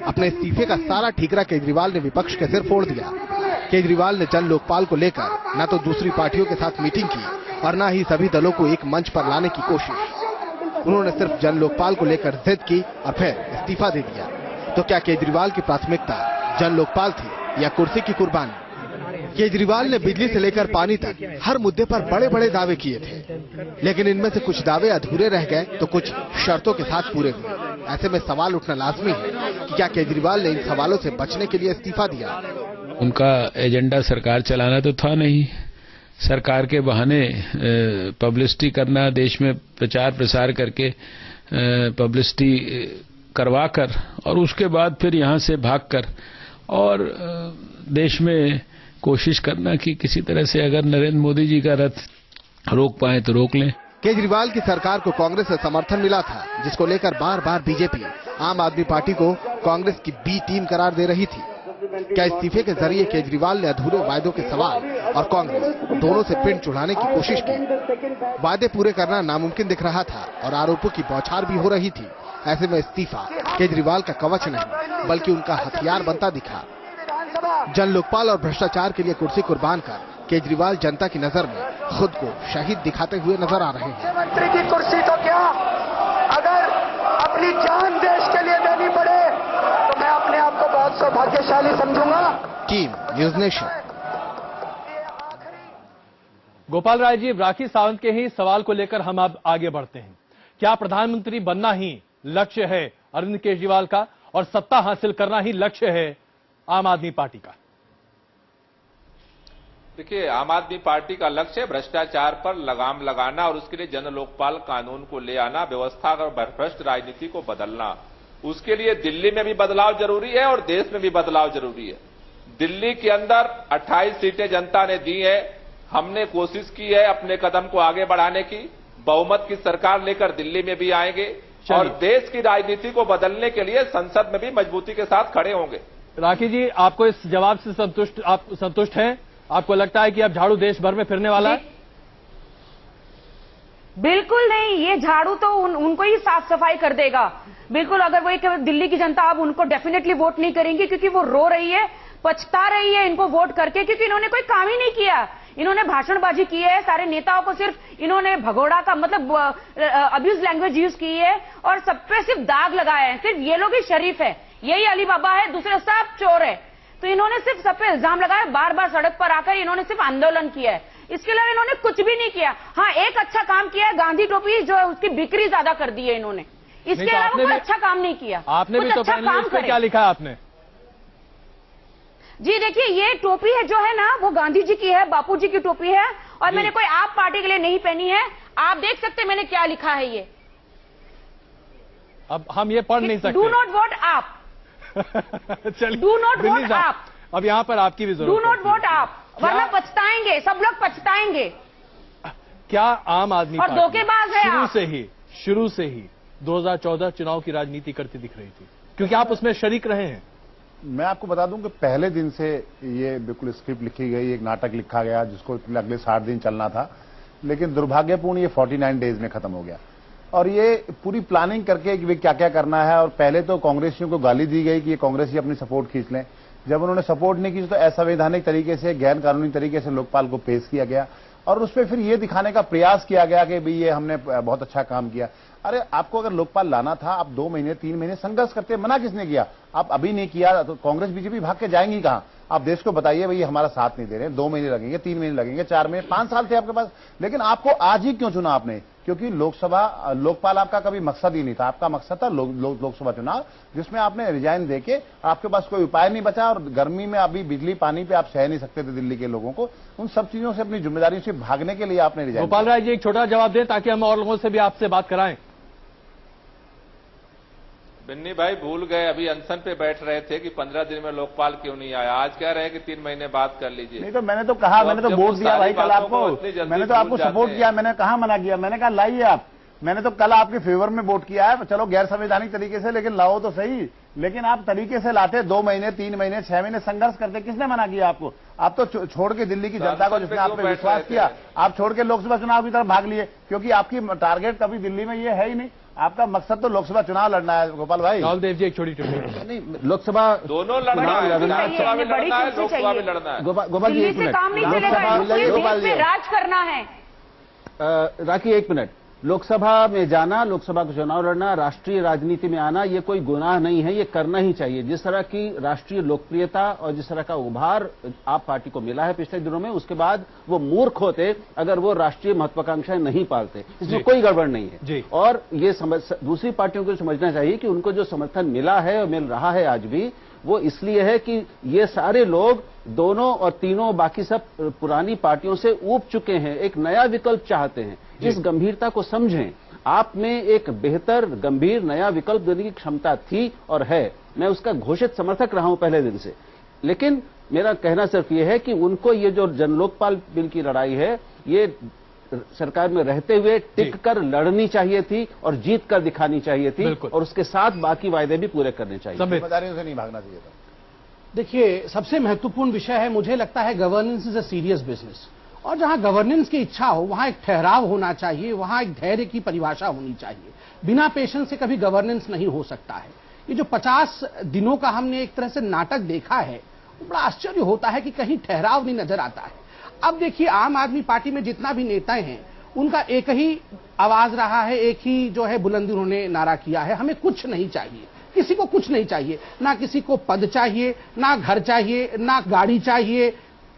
अपने इस्तीफे का सारा ठीकरा केजरीवाल ने विपक्ष के सिर फोड़ दिया। केजरीवाल ने जन लोकपाल को लेकर न तो दूसरी पार्टियों के साथ मीटिंग की और न ही सभी दलों को एक मंच पर लाने की कोशिश। उन्होंने सिर्फ जन लोकपाल को लेकर जिद की और फिर इस्तीफा दे दिया। तो क्या केजरीवाल की प्राथमिकता जन लोकपाल थी या कुर्सी की कुर्बानी? केजरीवाल ने बिजली से लेकर पानी तक हर मुद्दे पर बड़े बड़े दावे किए थे, लेकिन इनमें से कुछ दावे अधूरे रह गए तो कुछ शर्तों के साथ पूरे हुए। ऐसे में सवाल उठना लाजमी है कि क्या केजरीवाल ने इन सवालों से बचने के लिए इस्तीफा दिया? उनका एजेंडा सरकार चलाना तो था नहीं, सरकार के बहाने पब्लिसिटी करना, देश में प्रचार प्रसार करके पब्लिसिटी करवाकर और उसके बाद फिर यहां से भागकर और देश में कोशिश करना कि किसी तरह से अगर नरेंद्र मोदी जी का रथ रोक पाए तो रोक लें। केजरीवाल की सरकार को कांग्रेस से समर्थन मिला था, जिसको लेकर बार बार बीजेपी आम आदमी पार्टी को कांग्रेस की बी टीम करार दे रही थी। क्या इस्तीफे के जरिए केजरीवाल ने अधूरे वायदों के सवाल और कांग्रेस दोनों से पिंड चुढ़ाने की कोशिश की? वादे पूरे करना नामुमकिन दिख रहा था और आरोपों की बौछार भी हो रही थी। ऐसे में इस्तीफा केजरीवाल का कवच नहीं बल्कि उनका हथियार बनता दिखा। जन लोकपाल और भ्रष्टाचार के लिए कुर्सी कुर्बान कर केजरीवाल जनता की नजर में खुद को शहीद दिखाते हुए नजर आ रहे हैं। मंत्री की कुर्सी तो क्या, अगर अपनी जान देश के लिए देनी पड़े तो मैं अपने आप को बहुत सौभाग्यशाली समझूंगा। Team news nation. Gopal Rai ji, Rakhi Sawant के ही सवाल को लेकर हम अब आगे बढ़ते हैं। क्या प्रधानमंत्री बनना ही लक्ष्य है अरविंद केजरीवाल का और सत्ता हासिल करना ही लक्ष्य है आम आदमी पार्टी का? देखिए, आम आदमी पार्टी का लक्ष्य है भ्रष्टाचार पर लगाम लगाना और उसके लिए जन लोकपाल कानून को ले आना, व्यवस्था और भ्रष्ट राजनीति को बदलना। उसके लिए दिल्ली में भी बदलाव जरूरी है और देश में भी बदलाव जरूरी है। दिल्ली के अंदर 28 सीटें जनता ने दी है। हमने कोशिश की है अपने कदम को आगे बढ़ाने की, बहुमत की सरकार लेकर दिल्ली में भी आएंगे और देश की राजनीति को बदलने के लिए संसद में भी मजबूती के साथ खड़े होंगे। राखी जी, आपको इस जवाब से आप संतुष्ट हैं? आपको लगता है कि अब झाड़ू देश भर में फिरने वाला है? बिल्कुल नहीं, ये झाड़ू तो उनको ही साफ सफाई कर देगा। बिल्कुल, अगर वो दिल्ली की जनता अब उनको डेफिनेटली वोट नहीं करेंगी, क्योंकि वो रो रही है, पछता रही है इनको वोट करके, क्योंकि इन्होंने कोई काम ही नहीं किया। इन्होंने भाषणबाजी की है, सारे नेताओं को सिर्फ इन्होंने भगोड़ा का मतलब अब्यूज लैंग्वेज यूज की है और सब पे सिर्फ दाग लगाया है। सिर्फ ये लोग ही शरीफ है, यही अली बाबा है, दूसरे सब चोर है। तो इन्होंने सिर्फ सब पे इल्जाम लगाया, बार बार सड़क पर आकर इन्होंने सिर्फ आंदोलन किया है। इसके अलावा इन्होंने कुछ भी नहीं किया। हाँ, एक अच्छा काम किया है, गांधी टोपी जो है उसकी बिक्री ज्यादा कर दी है इन्होंने। इसके अलावा कोई अच्छा काम नहीं किया। आपने भी तो पहले इस पे क्या लिखा है आपने? जी देखिए, ये टोपी है जो है ना, वो गांधी जी की है, बापू जी की टोपी है और मैंने कोई आप पार्टी के लिए नहीं पहनी है। आप देख सकते हैं मैंने क्या लिखा है ये। अब हम ये पढ़ नहीं सकते। डू नॉट वोट आप। डू नॉट वोट आप। अब यहाँ पर आपकी भी जरूरत है। डू नॉट वोट आप, वरना पछताएंगे, सब लोग पछताएंगे। क्या आम आदमी और धोखेबाज है शुरू से ही 2014 चुनाव की राजनीति करती दिख रही थी, क्योंकि आप उसमें शरीक रहे हैं। मैं आपको बता दूं कि पहले दिन से ये बिल्कुल स्क्रिप्ट लिखी गई, एक नाटक लिखा गया जिसको अगले 60 दिन चलना था, लेकिन दुर्भाग्यपूर्ण ये 49 डेज में खत्म हो गया। और ये पूरी प्लानिंग करके कि वे क्या क्या करना है। और पहले तो कांग्रेसियों को गाली दी गई कि ये कांग्रेस ही अपनी सपोर्ट खींच लें। जब उन्होंने सपोर्ट नहीं की तो असंवैधानिक तरीके से, गैर कानूनी तरीके से लोकपाल को पेश किया गया और उसपे फिर ये दिखाने का प्रयास किया गया कि भाई ये हमने बहुत अच्छा काम किया। अरे आपको अगर लोकपाल लाना था, आप 2 महीने 3 महीने संघर्ष करते, मना किसने किया? आप अभी नहीं किया तो कांग्रेस बीजेपी भाग के जाएंगी कहां? आप देश को बताइए भाई हमारा साथ नहीं दे रहे, 2 महीने लगेंगे, 3 महीने लगेंगे, 4 महीने, 5 साल थे आपके पास, लेकिन आपको आज ही क्यों चुना आपने? क्योंकि लोकपाल आपका कभी मकसद ही नहीं था। आपका मकसद था लोकसभा चुनाव, जिसमें आपने रिजाइन देके आपके पास कोई उपाय नहीं बचा और गर्मी में अभी बिजली पानी पे आप सह नहीं सकते थे दिल्ली के लोगों को। उन सब चीजों से, अपनी जिम्मेदारी से भागने के लिए आपने रिजाइन। गोपाल राय जी, एक छोटा जवाब दें ताकि हम और लोगों से भी आपसे बात कराएं। बिन्नी भाई भूल गए, अभी अनशन पे बैठ रहे थे कि 15 दिन में लोकपाल क्यों नहीं आया। आज कह रहे हैं कि 3 महीने बाद कर लीजिए। नहीं तो मैंने तो कहा, मैंने तो वोट दिया भाई कल आपको, मैंने तो आपको सपोर्ट किया, मैंने कहा मना किया, मैंने कहा लाइए आप। मैंने तो कल आपके फेवर में वोट किया है, चलो गैर संवैधानिक तरीके से, लेकिन लाओ तो सही। लेकिन आप तरीके से लाते, 2 महीने 3 महीने 6 महीने संघर्ष करते, किसने मना किया आपको? आप तो छोड़ के दिल्ली की जनता को, जिसने आप पे विश्वास किया, आप छोड़ के लोकसभा चुनाव की तरफ भाग लिए, क्योंकि आपकी टारगेट कभी दिल्ली में ये है ही नहीं। आपका मकसद तो लोकसभा चुनाव लड़ना है गोपाल भाई। राहुल देव जी एक छोटी टिप्पणी। नहीं, लोकसभा दोनों लड़ना है, विधानसभा भी बड़ी लड़ना है, कुर्सी लोकसभा भी चाहिए। लड़ना है। गोपाल जी दिल्ली एक से मिनट, काम नहीं चलेगा, पूरे देश पे राज करना है। राखी एक मिनट, लोकसभा में जाना, लोकसभा का चुनाव लड़ना, राष्ट्रीय राजनीति में आना, ये कोई गुनाह नहीं है, ये करना ही चाहिए। जिस तरह की राष्ट्रीय लोकप्रियता और जिस तरह का उभार आप पार्टी को मिला है पिछले दिनों में, उसके बाद वो मूर्ख होते अगर वो राष्ट्रीय महत्वाकांक्षाएं नहीं पालते। इसमें कोई गड़बड़ नहीं है। और ये दूसरी पार्टियों को समझना चाहिए कि उनको जो समर्थन मिला है और मिल रहा है आज भी, वो इसलिए है कि ये सारे लोग दोनों और तीनों बाकी सब पुरानी पार्टियों से ऊब चुके हैं, एक नया विकल्प चाहते हैं। इस गंभीरता को समझें। आप में एक बेहतर गंभीर नया विकल्प देने की क्षमता थी और है। मैं उसका घोषित समर्थक रहा हूं पहले दिन से, लेकिन मेरा कहना सिर्फ ये है कि उनको ये जो जनलोकपाल बिल की लड़ाई है, ये सरकार में रहते हुए टिक कर लड़नी चाहिए थी और जीत कर दिखानी चाहिए थी, और उसके साथ बाकी वायदे भी पूरे करने चाहिए। जिम्मेदारियों से नहीं भागना चाहिए था। देखिए, सबसे महत्वपूर्ण विषय है, मुझे लगता है governance is a serious business, और जहां गवर्नेंस की इच्छा हो वहां एक ठहराव होना चाहिए, वहां एक धैर्य की परिभाषा होनी चाहिए। बिना पेशेंस से कभी गवर्नेंस नहीं हो सकता है। ये जो 50 दिनों का हमने एक तरह से नाटक देखा है, बड़ा आश्चर्य होता है कि कहीं ठहराव नहीं नजर आता है। अब देखिए, आम आदमी पार्टी में जितना भी नेता हैं, उनका एक ही आवाज रहा है, एक ही जो है बुलंदी उन्होंने नारा किया है, हमें कुछ नहीं चाहिए, किसी को कुछ नहीं चाहिए, ना किसी को पद चाहिए, ना घर चाहिए, ना गाड़ी चाहिए,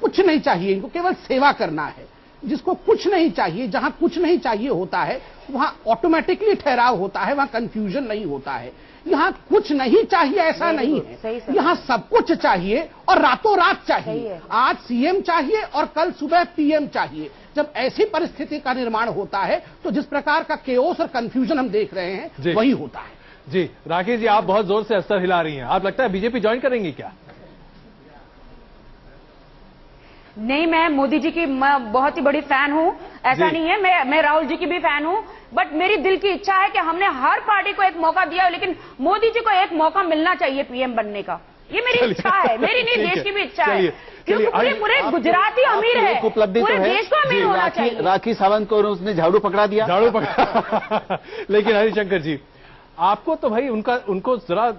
कुछ नहीं चाहिए, इनको केवल सेवा करना है। जिसको कुछ नहीं चाहिए, जहां कुछ नहीं चाहिए होता है वहां ऑटोमेटिकली ठहराव होता है, वहां कंफ्यूजन नहीं होता है। यहां कुछ नहीं चाहिए ऐसा नहीं है, यहां सब कुछ चाहिए और रातों रात चाहिए। आज सीएम चाहिए और कल सुबह पीएम चाहिए। जब ऐसी परिस्थिति का निर्माण होता है तो जिस प्रकार का केओस और कंफ्यूजन हम देख रहे हैं वही होता है। जी राकेश जी, आप बहुत जोर से अस्तर हिला रही हैं, आप लगता है बीजेपी ज्वाइन करेंगी क्या? नहीं, मैं मोदी जी की बहुत ही बड़ी फैन हूं, ऐसा नहीं है। मैं राहुल जी की भी फैन हूं, बट मेरी दिल की इच्छा है कि हमने हर पार्टी को एक मौका दिया, लेकिन मोदी जी को एक मौका मिलना चाहिए पीएम बनने का। ये मेरी इच्छा है, मेरी नहीं, देश की भी इच्छा है, क्योंकि पूरे गुजराती अमीर है, उपलब्धि पूरे तो है। देश को अमीर होना चाहिए। राखी सावंत को उसने झाड़ू पकड़ा दिया, झाड़ू पकड़ा लेकिन हरिशंकर जी, आपको तो भाई उनको जरा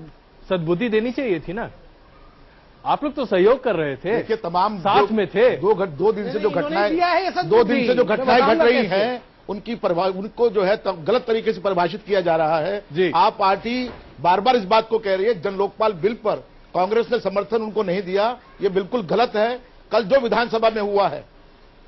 सद्बुद्धि देनी चाहिए थी ना। आप लोग तो सहयोग कर रहे थे, देखिए तमाम साथ में थे। दो दिन से जो घटनाएं घट रही हैं, उनको जो है गलत तरीके से परिभाषित किया जा रहा है। आप पार्टी बार बार इस बात को कह रही है, जन लोकपाल बिल पर कांग्रेस ने समर्थन उनको नहीं दिया, ये बिल्कुल गलत है। कल जो विधानसभा में हुआ है,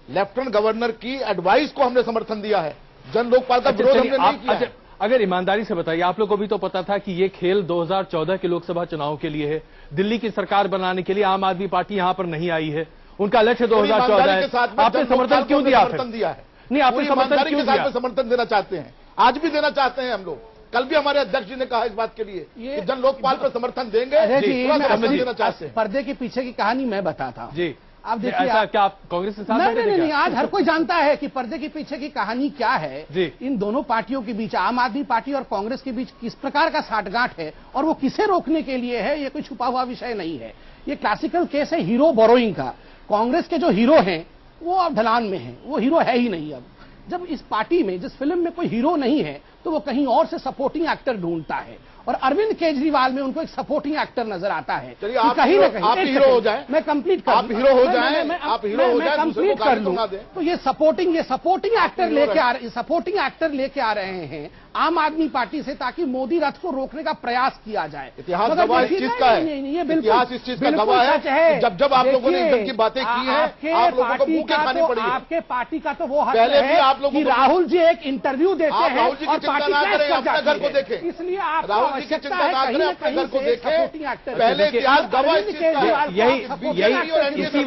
लेफ्टिनेंट गवर्नर की एडवाइस को हमने समर्थन दिया है, जन लोकपाल का विरोध हमने नहीं किया है। अगर ईमानदारी से बताइए, आप लोग को भी तो पता था कि ये खेल 2014 के लोकसभा चुनाव के लिए है, दिल्ली की सरकार बनाने के लिए आम आदमी पार्टी यहां पर नहीं आई है, उनका लक्ष्य 2014 है। आपने समर्थन क्यों दिया? नहीं, आपने समर्थन क्यों दिया? समर्थन देना चाहते हैं, आज भी देना चाहते हैं हम लोग। कल भी हमारे अध्यक्ष जी ने कहा इस बात के लिए कि जन लोकपाल पर समर्थन देंगे, देना चाहते हैं। पर्दे के पीछे की कहानी मैं बताता हूं। जी, आप देखिए, ऐसा क्या आप कांग्रेस के साथ? नहीं, आज हर कोई जानता है कि पर्दे के पीछे की कहानी क्या है। इन दोनों पार्टियों के बीच, आम आदमी पार्टी और कांग्रेस के बीच किस प्रकार का साठगांठ है और वो किसे रोकने के लिए है, ये कोई छुपा हुआ विषय नहीं है। ये क्लासिकल केस है हीरो बोरोइंग का। कांग्रेस के जो हीरो हैं वो अब ढलान में हैं, वो हीरो है ही नहीं। अब जब इस पार्टी में, जिस फिल्म में कोई हीरो नहीं है, तो वो कहीं और से सपोर्टिंग एक्टर ढूंढता है, और अरविंद केजरीवाल में उनको एक सपोर्टिंग एक्टर नजर आता है। चलिए आप हीरो हो जाए, मैं कंप्लीट कर, आप हीरो हो जाए, आप हीरो हो जाए, कंप्लीट कर लूं। तो ये सपोर्टिंग एक्टर लेके आ रहे हैं आम आदमी पार्टी से, ताकि मोदी रथ को रोकने का प्रयास किया जाए। इतिहास गवाह इस चीज का है, ये इतिहास इस चीज का गवाह है। जब आप लोगों ने इधर की बातें की हैं, आप लोगों को मुंह के खानी पड़ी है। आपके पार्टी का तो वो हक पहले भी आप लोगों कि राहुल जी एक इंटरव्यू देते हैं, राहुल जी की चिंता ना करें, अपने घर को देखें। इसलिए आप राहुल जी की चिंता ना करें, अपने घर को देखें। पहले इतिहास गवाह इस चीज का है। यही इसी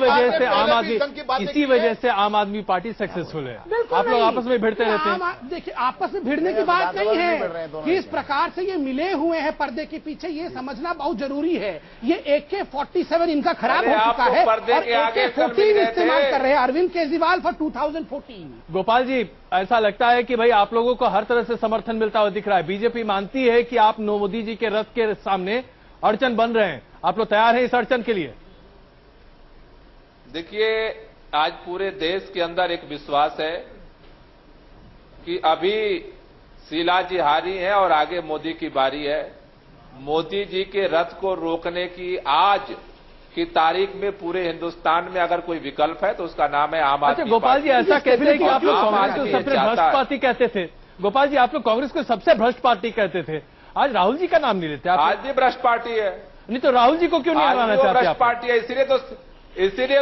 वजह से आम आदमी पार्टी सक्सेसफुल है। आप लोग आपस में भिड़ते रहते हैं। देखिए, आपस में भिड़ने की बात नहीं है, किस प्रकार से ये मिले हुए हैं पर्दे के पीछे, ये समझना बहुत जरूरी है। ये AK-47 इनका खराब हो चुका है और AK-14 इस्तेमाल कर रहे हैं अरविंद केजरीवाल फॉर 2014। गोपाल जी, ऐसा लगता है कि भाई आप लोगों को हर तरह से समर्थन मिलता हुआ दिख रहा है। बीजेपी मानती है कि आप मोदी जी के रथ के सामने अड़चन बन रहे हैं, आप लोग तैयार हैं इस अड़चन के लिए? देखिए, आज पूरे देश के अंदर एक विश्वास है कि अभी शीला जी हारी हैं और आगे मोदी की बारी है। मोदी जी के रथ को रोकने की आज की तारीख में पूरे हिंदुस्तान में अगर कोई विकल्प है तो उसका नाम है आम आदमी। गोपाल जी, ऐसा कहते हैं कि आप लोग कांग्रेस को सबसे भ्रष्ट पार्टी कहते थे। गोपाल जी, आप लोग कांग्रेस को सबसे भ्रष्ट पार्टी कहते थे, आज राहुल जी का नाम नहीं लेते आप। आज भी भ्रष्ट पार्टी है। नहीं तो राहुल जी को क्यों नहीं हराना चाहते? भ्रष्ट पार्टी है, इसीलिए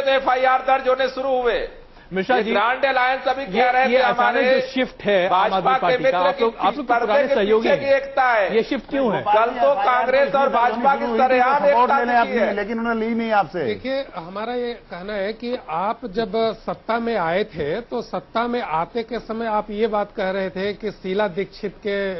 तो FIR दर्ज होने शुरू हुए। मिश्रा जी, ग्रांड अलायंस अभी कह रहे थे हमारे जो शिफ्ट है भाजपा के मित्र, आप लोग पुराने सहयोगी एकता है, ये शिफ्ट क्यों है? कल तो कांग्रेस और भाजपा की सरेआम एकता है, लेकिन उन्होंने ली नहीं आपसे। देखिए, हमारा ये कहना है कि आप जब सत्ता में आए थे तो सत्ता में आते के समय आप ये बात कह रहे थे कि शीला दीक्षित के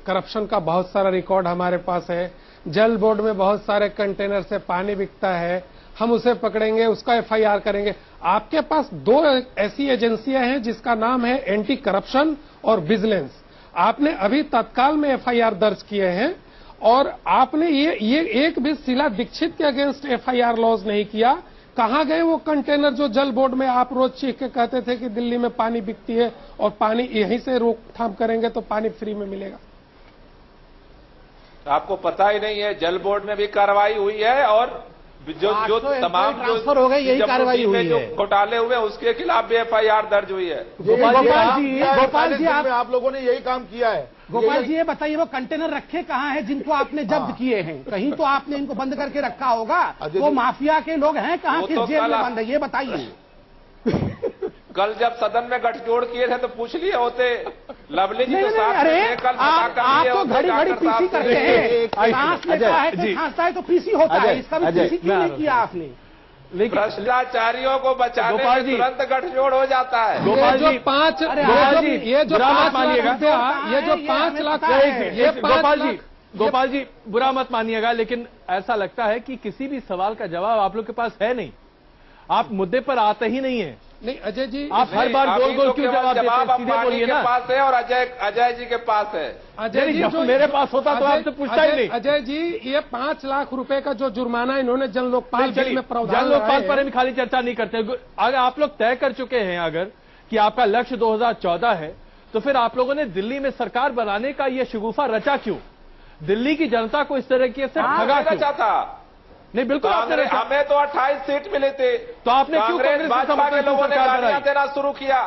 करप्शन का बहुत सारा रिकॉर्ड हमारे पास है, जल बोर्ड में बहुत सारे कंटेनर से पानी बिकता है, हम उसे पकड़ेंगे, उसका FIR करेंगे। आपके पास दो ऐसी एजेंसियां हैं जिसका नाम है एंटी करप्शन और विजिलेंस। आपने अभी तत्काल में FIR दर्ज किए हैं और आपने ये एक भी शीला दीक्षित के अगेंस्ट FIR लॉज नहीं किया। कहां गए वो कंटेनर जो जल बोर्ड में आप रोज चीख के कहते थे कि दिल्ली में पानी बिकती है और पानी यहीं से रोकथाम करेंगे तो पानी फ्री में मिलेगा? आपको पता ही नहीं है, जल बोर्ड में भी कार्रवाई हुई है और जो तमाम ट्रांसफर हो गए, यही कार्रवाई हुई जो है। घोटाले हुए उसके खिलाफ भी FIR दर्ज हुई है। गोपाल जी, आप लोगों ने यही काम किया है। गोपाल जी, ये बताइए वो कंटेनर रखे कहाँ हैं जिनको आपने जब्त किए हैं? कहीं तो आपने इनको बंद करके रखा होगा। वो माफिया के लोग हैं कहाँ, किस जेल में बंद है, ये बताइए। कल जब सदन में गठजोड़ किए थे तो पूछ लिए होते, लवली जी तो साथ अरे में कल आप तो घड़ी घड़ी पीसी करते हैं, सांस लेता है तो खांसता है तो पीसी होता है, इसका भी पीसी क्यों नहीं किया आपने? भ्रष्टाचारियों को बचाने में तुरंत गठजोड़ हो जाता है। गोपाल जी, ये जो 5 लाख, गोपाल जी बुरा मत मानिएगा, लेकिन ऐसा लगता है कि किसी भी सवाल का जवाब आप लोग के पास है नहीं, आप मुद्दे पर आते ही नहीं है। नहीं अजय जी, आप हर बार गोल गोल क्यों जवाब देते हैं? सीधे बोलिए ना। पास है और अजय जी के पास है। अजय जी, जो मेरे पास होता तो आपसे पूछता ही नहीं। अजय जी, ये 5 लाख रुपए का जो जुर्माना इन्होंने जन लोकपाल बिल में प्रावधान, जन लोकपाल पर हम खाली चर्चा नहीं करते। अगर आप लोग तय कर चुके हैं अगर कि आपका लक्ष्य 2014 है, तो फिर आप लोगों ने दिल्ली में सरकार बनाने का ये शगुफा रचा क्यों? दिल्ली की जनता को इस तरीके से ठगा रचा था? नहीं, बिल्कुल हमें तो 28 सीट मिले थे, तो आपने क्यों कांग्रेस भाजपा के लोगों ने गालियां देना शुरू किया?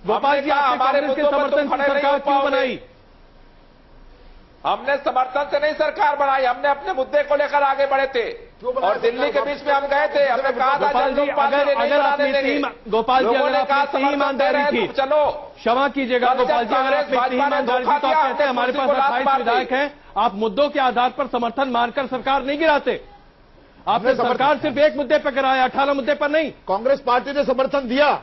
गोपाल जी, हमारे के समर्थन से सरकार क्यों बनाई? हमने समर्थन से नहीं सरकार बनाई, हमने अपने मुद्दे को लेकर आगे बढ़े थे और दिल्ली के बीच में हम गए थे। हमने कहा था गोपाल जी, अगर गोपाल जी, अगर आपकी ईमानदारी थी, चलो क्षमा कीजिएगा गोपाल जी, अगर आपकी ईमानदारी थी तो आप कहते हैं हमारे पास 28 विधायक हैं, आप मुद्दों के आधार पर समर्थन मानकर सरकार नहीं गिराते। आपने सरकार सिर्फ एक मुद्दे पर गिराया, 18 मुद्दे पर नहीं। कांग्रेस पार्टी ने समर्थन दिया,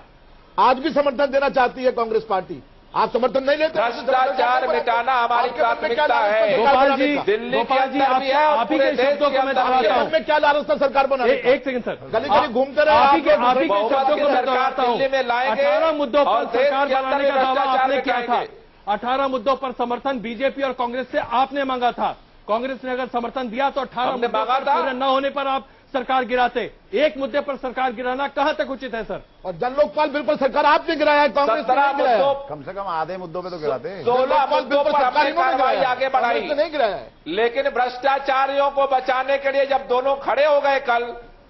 आज भी समर्थन देना चाहती है कांग्रेस पार्टी। आप समर्थन नहीं लेते? भ्रष्टाचार मिटाना हमारी प्राथमिकता है। गोपाल जी, दिल्ली गोपाल जी, आप ही के शब्दों को मैं दोहराता हूँ। क्या लालच था सरकार बनाने? एक सेकंड सर, गली गली घूमते रहे। आप ही के शब्दों को मैं दोहराता हूँ। 18 मुद्दों पर सरकार बनाने का दावा आपने किया था। 18 मुद्दों पर समर्थन बीजेपी और कांग्रेस से आपने मांगा था। कांग्रेस ने अगर समर्थन दिया तो 18 मुद्दों पर पूरे न होने पर आप सरकार गिराते। एक मुद्दे पर सरकार गिराना कहां तक उचित है सर? और जन लोकपाल बिल पर सरकार आपने गिराया है, कांग्रेस ने नहीं गिराया। कम से कम आधे मुद्दों पे तो गिराते। 16 मुद्दों पर सरकार कार्रवाई आगे बढ़ाई, नहीं गिराया है। लेकिन भ्रष्टाचारियों को बचाने के लिए जब दोनों खड़े हो गए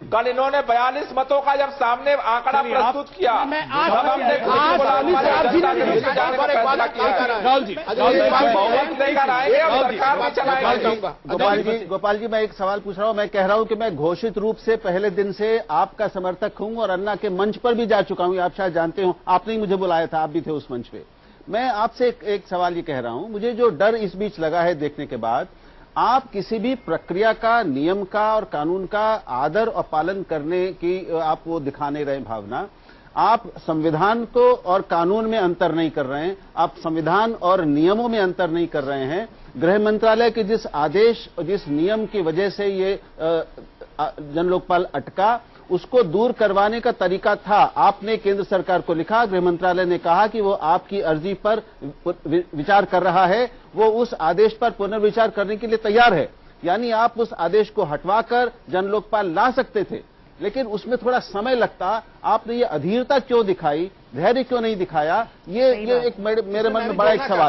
कल इन्होंने 42 मतों का जब सामने आंकड़ा प्रस्तुत किया, गोपाल जी, मैं एक सवाल पूछ रहा हूं। मैं कह रहा हूं कि मैं घोषित रूप से पहले दिन से आपका समर्थक हूं और अन्ना के मंच पर भी जा चुका हूं, आप शायद जानते हो। आपने ही मुझे बुलाया था, आप भी थे उस मंच पे। मैं आपसे एक सवाल ये कह रहा हूं, मुझे जो डर इस बीच लगा है देखने के बाद, आप किसी भी प्रक्रिया का, नियम का और कानून का आदर और पालन करने की आप वो दिखा नहीं रहे भावना। आप संविधान को और कानून में अंतर नहीं कर रहे हैं, आप संविधान और नियमों में अंतर नहीं कर रहे हैं। गृह मंत्रालय के जिस आदेश और जिस नियम की वजह से ये जन लोकपाल अटका, उसको दूर करवाने का तरीका था। आपने केंद्र सरकार को लिखा, गृह मंत्रालय ने कहा कि वो आपकी अर्जी पर विचार कर रहा है, वो उस आदेश पर पुनर्विचार करने के लिए तैयार है। यानी आप उस आदेश को हटवाकर जन लोकपाल ला सकते थे, लेकिन उसमें थोड़ा समय लगता। आपने ये अधीरता क्यों दिखाई, धैर्य क्यों नहीं दिखाया? ये एक मेरे मन में बड़ा एक सवाल है।